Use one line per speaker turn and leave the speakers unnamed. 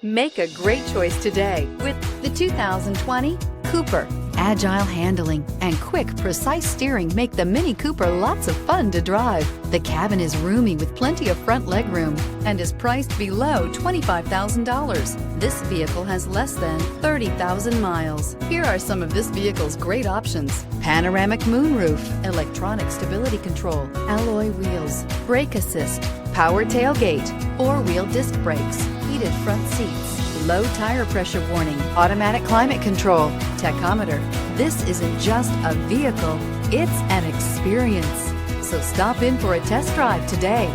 Make a great choice today with the 2020 Cooper. Agile handling and quick, precise steering make the MINI Cooper lots of fun to drive. The cabin is roomy with plenty of front legroom and is priced below $25,000. This vehicle has less than 30,000 miles. Here are some of this vehicle's great options: panoramic moonroof, electronic stability control, alloy wheels, brake assist, power tailgate, four-wheel disc brakes, heated front seats, low tire pressure warning, automatic climate control, tachometer. This isn't just a vehicle, it's an experience. So stop in for a test drive today.